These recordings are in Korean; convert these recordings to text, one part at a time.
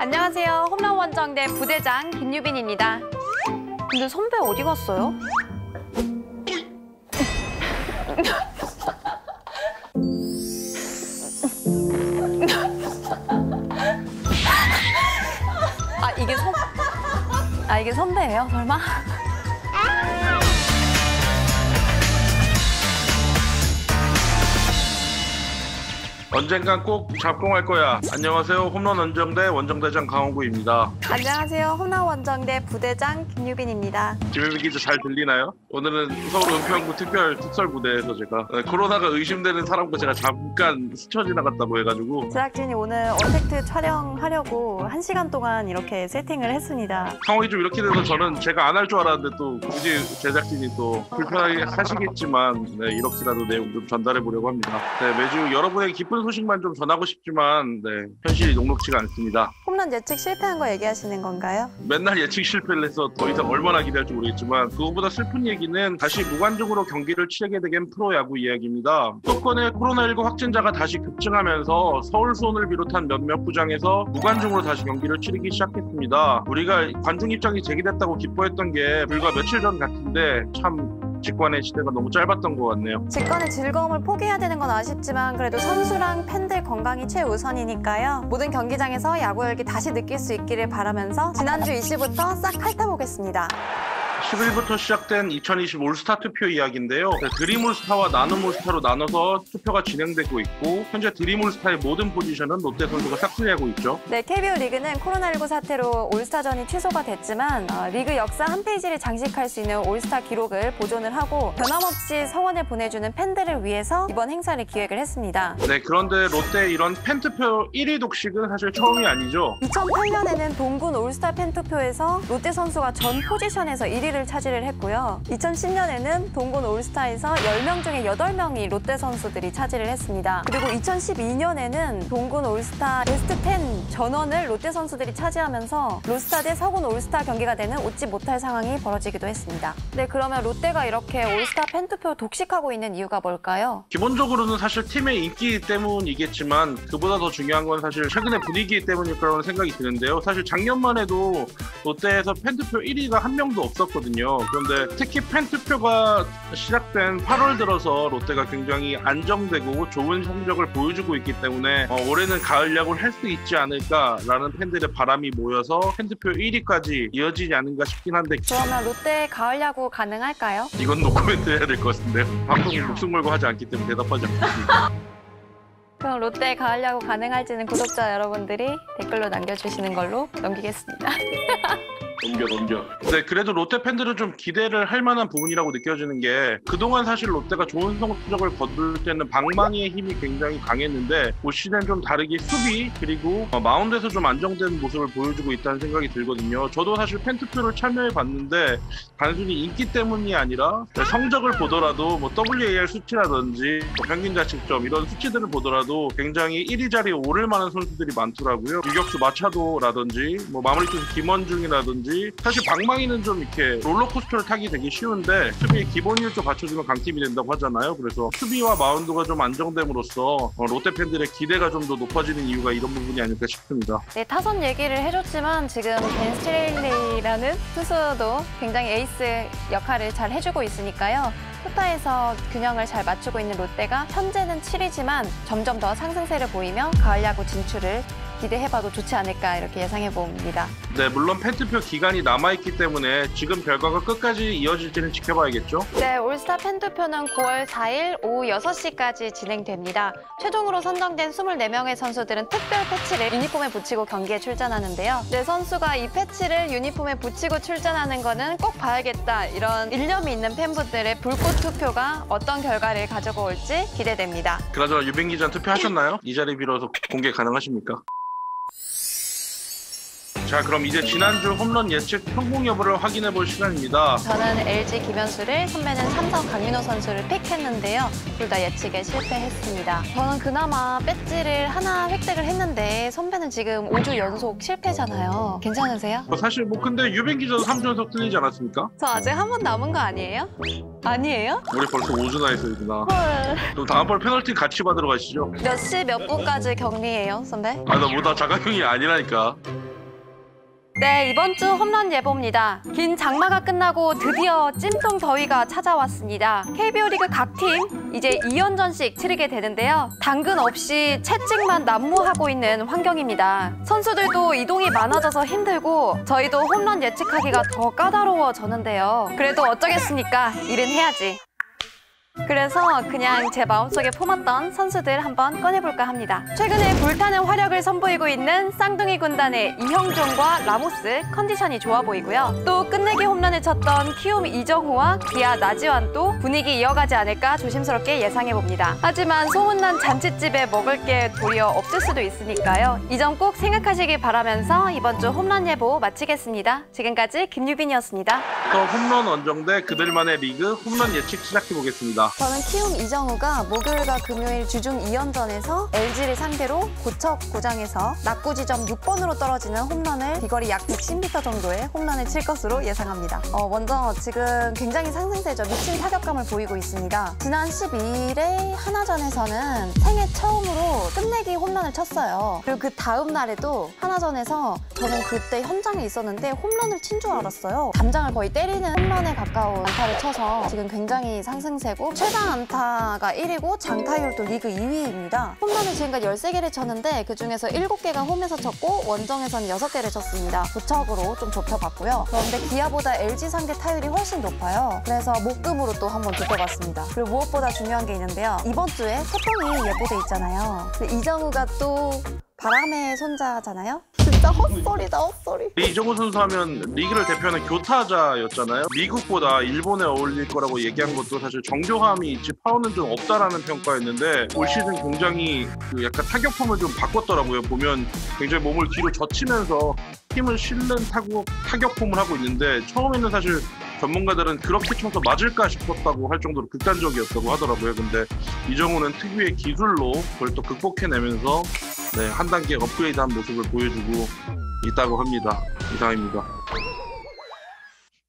안녕하세요. 홈런 원정대 부대장 김유빈입니다. 근데 선배 어디 갔어요? 이게 선배예요? 설마? 언젠간 꼭 잡공할 거야. 안녕하세요. 홈런 원정대 원정대장 강원구입니다. 안녕하세요. 홈런 원정대 부대장 김유빈입니다. 김유빈 기자 잘 들리나요? 오늘은 서울 은평구 특별 특설부대에서 제가 코로나가 의심되는 사람과 제가 잠깐 스쳐 지나갔다고 해가지고 제작진이 오늘 언택트 촬영하려고 1시간 동안 이렇게 세팅을 했습니다. 상황이 좀 이렇게 돼서 저는 제가 안 할 줄 알았는데 또 굳이 제작진이 또 불편하게 하시겠지만 이렇게라도 내용 좀 전달해 보려고 합니다. 매주 여러분에게 기쁜 소식만 좀 전하고 싶지만 현실이 녹록지가 않습니다. 홈런 예측 실패한 거 얘기하시는 건가요? 맨날 예측 실패를 해서 더 이상 얼마나 기대할지 모르겠지만 그거보다 슬픈 얘기는 다시 무관중으로 경기를 치르게 되는 프로야구 이야기입니다. 수도권의 코로나19 확진자가 다시 급증하면서 서울 수원을 비롯한 몇몇 구장에서 무관중으로 다시 경기를 치르기 시작했습니다. 우리가 관중 입장이 제기됐다고 기뻐했던 게 불과 며칠 전 같은데 참 직관의 시대가 너무 짧았던 것 같네요. 직관의 즐거움을 포기해야 되는 건 아쉽지만 그래도 선수랑 팬들 건강이 최우선이니까요. 모든 경기장에서 야구 열기 다시 느낄 수 있기를 바라면서 지난주 이슈부터 싹 핥아보겠습니다. 10일부터 시작된 2020 올스타 투표 이야기인데요. 드림 올스타와 나눔 올스타로 나눠서 투표가 진행되고 있고 현재 드림 올스타의 모든 포지션은 롯데 선수가 싹쓸이하고 있죠. 네, KBO 리그는 코로나19 사태로 올스타전이 취소가 됐지만 리그 역사 한 페이지를 장식할 수 있는 올스타 기록을 보존을 하고 변함없이 성원을 보내주는 팬들을 위해서 이번 행사를 기획을 했습니다. 네, 그런데 롯데의 이런 팬투표 1위 독식은 사실 처음이 아니죠. 2008년에는 동군 올스타 팬투표에서 롯데 선수가 전 포지션에서 1위를 차지를 했고요. 2010년에는 동군 올스타에서 10명 중에 8명이 롯데 선수들이 차지를 했습니다. 그리고 2012년에는 동군 올스타 베스트 10 전원을 롯데 선수들이 차지하면서 롯스타 대 서군 올스타 경기가 되는 웃지 못할 상황이 벌어지기도 했습니다. 네, 그러면 롯데가 이렇게 올스타 팬투표 독식하고 있는 이유가 뭘까요? 기본적으로는 사실 팀의 인기 때문이겠지만 그보다 더 중요한 건 사실 최근의 분위기 때문일 거라는 생각이 드는데요. 사실 작년만 해도 롯데에서 팬투표 1위가 한 명도 없었거든요. 그런데 특히 팬투표가 시작된 8월 들어서 롯데가 굉장히 안정되고 좋은 성적을 보여주고 있기 때문에 올해는 가을 야구를 할 수 있지 않을까라는 팬들의 바람이 모여서 팬투표 1위까지 이어지지 않은가 싶긴 한데 그러면 롯데 가을 야구 가능할까요? 이건 노코멘트 해야 될 것 같은데요. 방송이 목숨 걸고 하지 않기 때문에 대답하지 않겠습니다. 그럼 롯데 가을 야구 가능할지는 구독자 여러분들이 댓글로 남겨주시는 걸로 넘기겠습니다. 넘겨. 네, 그래도 롯데 팬들은 좀 기대를 할 만한 부분이라고 느껴지는 게 그동안 사실 롯데가 좋은 성적을 거둘 때는 방망이의 힘이 굉장히 강했는데 올 시즌은 좀 다르게 수비 그리고 마운드에서 좀 안정된 모습을 보여주고 있다는 생각이 들거든요. 저도 사실 팬투표를 참여해봤는데 단순히 인기 때문이 아니라 성적을 보더라도 WAR 수치라든지 평균 자책점 이런 수치들을 보더라도 굉장히 1위 자리에 오를 만한 선수들이 많더라고요. 유격수 마차도라든지 마무리 투수 김원중이라든지 사실 방망이는 좀 이렇게 롤러코스터를 타기 되게 쉬운데 수비의 기본 일조 갖춰주면 강팀이 된다고 하잖아요. 그래서 수비와 마운드가 좀 안정됨으로써 롯데 팬들의 기대가 좀 더 높아지는 이유가 이런 부분이 아닐까 싶습니다. 네, 타선 얘기를 해줬지만 지금 벤 스트레일리라는 투수도 굉장히 에이스 역할을 잘 해주고 있으니까요. 투타에서 균형을 잘 맞추고 있는 롯데가 현재는 7위지만 점점 더 상승세를 보이며 가을 야구 진출을 기대해봐도 좋지 않을까 이렇게 예상해봅니다. 네, 물론 팬투표 기간이 남아있기 때문에 지금 결과가 끝까지 이어질지는 지켜봐야겠죠? 네, 올스타 팬투표는 9월 4일 오후 6시까지 진행됩니다. 최종으로 선정된 24명의 선수들은 특별 패치를 유니폼에 붙이고 경기에 출전하는데요. 내 선수가 이 패치를 유니폼에 붙이고 출전하는 거는 꼭 봐야겠다 이런 일념이 있는 팬분들의 불꽃 투표가 어떤 결과를 가져고 올지 기대됩니다. 그나저나 유빈 기자 투표하셨나요? 이 자리 빌어서 공개 가능하십니까? 자, 그럼 이제 지난주 홈런 예측 성공 여부를 확인해 볼 시간입니다. 저는 LG 김현수를, 선배는 삼성 강민호 선수를 픽했는데요. 둘 다 예측에 실패했습니다. 저는 그나마 배지를 하나 획득을 했는데 선배는 지금 5주 연속 실패잖아요. 괜찮으세요? 사실 근데 유빈 기자도 3주 연속 틀리지 않았습니까? 저 아직 한 번 남은 거 아니에요? 아니에요? 우리 벌써 5주나 했어요, 누나. 헐. 그럼 다음번 페널티 같이 받으러 가시죠. 몇 시 몇 분까지 격리해요, 선배? 나 자가용이 아니라니까. 네, 이번 주 홈런 예보입니다. 긴 장마가 끝나고 드디어 찜통 더위가 찾아왔습니다. KBO 리그 각 팀 이제 2연전씩 치르게 되는데요. 당근 없이 채찍만 난무하고 있는 환경입니다. 선수들도 이동이 많아져서 힘들고 저희도 홈런 예측하기가 더 까다로워졌는데요. 그래도 어쩌겠습니까? 일은 해야지. 그래서 그냥 제 마음속에 품었던 선수들 한번 꺼내볼까 합니다. 최근에 불타는 화력을 선보이고 있는 쌍둥이 군단의 이형종과 라모스 컨디션이 좋아 보이고요. 또 끝내기 홈런을 쳤던 키움 이정후와 기아 나지완도 분위기 이어가지 않을까 조심스럽게 예상해봅니다. 하지만 소문난 잔치집에 먹을 게 도리어 없을 수도 있으니까요. 이 점 꼭 생각하시길 바라면서 이번 주 홈런 예보 마치겠습니다. 지금까지 김유빈이었습니다. 또 홈런 원정대 그들만의 리그 홈런 예측 시작해보겠습니다. 저는 키움 이정우가 목요일과 금요일 주중 2연전에서 LG를 상대로 고척구장에서 낙구 지점 6번으로 떨어지는 홈런을 비거리 약 110m 정도의 홈런을 칠 것으로 예상합니다. 먼저 지금 굉장히 상승세죠. 미친 타격감을 보이고 있습니다. 지난 12일에 하나전에서는 생애 처음으로 끝내기 홈런을 쳤어요. 그리고 그 다음 날에도 하나전에서 저는 그때 현장에 있었는데 홈런을 친 줄 알았어요. 담장을 거의 때리는 홈런에 가까운 안타를 쳐서 지금 굉장히 상승세고 최단 안타가 1위고 장타율도 리그 2위입니다. 홈런을 지금까지 13개를 쳤는데 그중에서 7개가 홈에서 쳤고 원정에서는 6개를 쳤습니다. 고척으로 좀 좁혀봤고요. 그런데 기아보다 LG 상대 타율이 훨씬 높아요. 그래서 목금으로 또 한번 좁혀봤습니다. 그리고 무엇보다 중요한 게 있는데요. 이번 주에 태풍이 예보돼 있잖아요. 근데 이정우가 또 바람의 손자잖아요. 진짜 헛소리다, 헛소리. 이정우 선수 하면 리그를 대표하는 교타자였잖아요. 미국보다 일본에 어울릴 거라고 얘기한 것도 사실 정교함이 있지 파워는 좀 없다라는 평가였는데 올 시즌 굉장히 그 약간 타격폼을 좀 바꿨더라고요. 보면 굉장히 몸을 뒤로 젖히면서 힘을 실는 타격폼을 하고 있는데 처음에는 사실 전문가들은 그렇게 쳐서 맞을까 싶었다고 할 정도로 극단적이었다고 하더라고요. 근데 이정우는 특유의 기술로 그걸 또 극복해내면서 네, 한 단계 업그레이드한 모습을 보여주고 있다고 합니다. 이상입니다.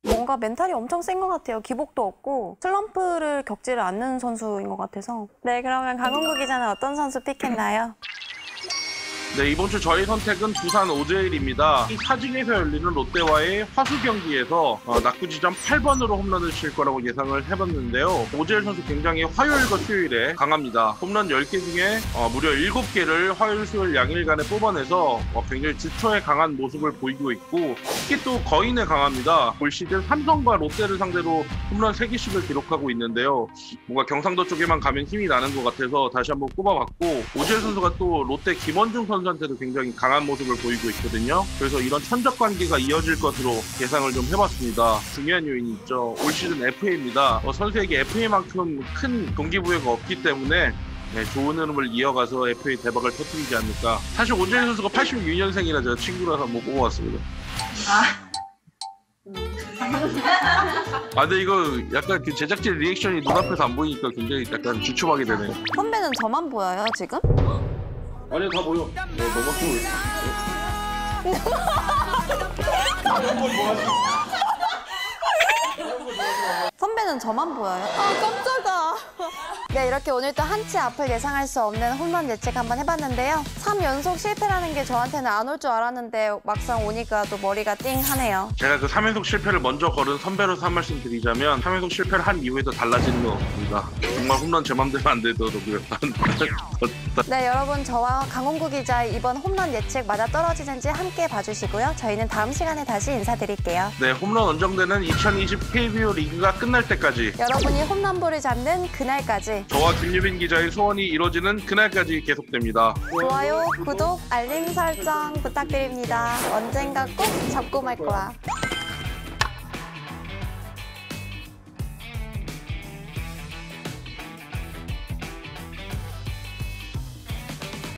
뭔가 멘탈이 엄청 센 것 같아요. 기복도 없고 슬럼프를 겪지를 않는 선수인 것 같아서. 네, 그러면 강훈구 기자는 어떤 선수 픽했나요? 네, 이번 주 저희 선택은 두산 오재일입니다. 이 사직에서 열리는 롯데와의 화수 경기에서 낙구 지점 8번으로 홈런을 칠 거라고 예상을 해봤는데요. 오재일 선수 굉장히 화요일과 수요일에 강합니다. 홈런 10개 중에 무려 7개를 화요일, 수요일 양일간에 뽑아내서 굉장히 주초에 강한 모습을 보이고 있고 특히 또 거인에 강합니다. 올 시즌 삼성과 롯데를 상대로 홈런 3개씩을 기록하고 있는데요. 뭔가 경상도 쪽에만 가면 힘이 나는 것 같아서 다시 한번 꼽아봤고 오재일 선수가 또 롯데 김원중 선수한테도 굉장히 강한 모습을 보이고 있거든요. 그래서 이런 천적 관계가 이어질 것으로 예상을 좀 해봤습니다. 중요한 요인이 있죠. 올 시즌 FA입니다. 선수에게 FA만큼 큰 동기부여가 없기 때문에 네, 좋은 흐름을 이어가서 FA 대박을 터뜨리지 않을까. 사실 오재일 선수가 86년생이라 제가 친구라서 한번 뽑아봤습니다. 근데 이거 약간 그 제작진 리액션이 눈앞에서 안 보이니까 굉장히 약간 주춤하게 되네요. 선배는 저만 보여요, 지금? 아니요, 다 보여. 선배는 저만 보여요? 아, 깜짝아. 네, 이렇게 오늘 또 한치 앞을 예상할 수 없는 홈런 예측 한번 해봤는데요. 3연속 실패라는 게 저한테는 안 올 줄 알았는데 막상 오니까 또 머리가 띵하네요. 제가 그 3연속 실패를 먼저 걸은 선배로서 한 말씀 드리자면 3연속 실패를 한 이후에도 달라지는 건 없습니다. 정말 홈런 제 맘대로 안 되더라고요. 네, 여러분 저와 강홍구 기자의 이번 홈런 예측 맞아 떨어지는지 함께 봐주시고요. 저희는 다음 시간에 다시 인사드릴게요. 네, 홈런 원정대는 2020 KBO 리그가 끝날 때까지 여러분이 홈런볼을 잡는 그날까지 저와 김유빈 기자의 소원이 이루어지는 그날까지 계속됩니다. 좋아요, 구독, 알림 설정 부탁드립니다. 언젠가 꼭 잡고 말 거야.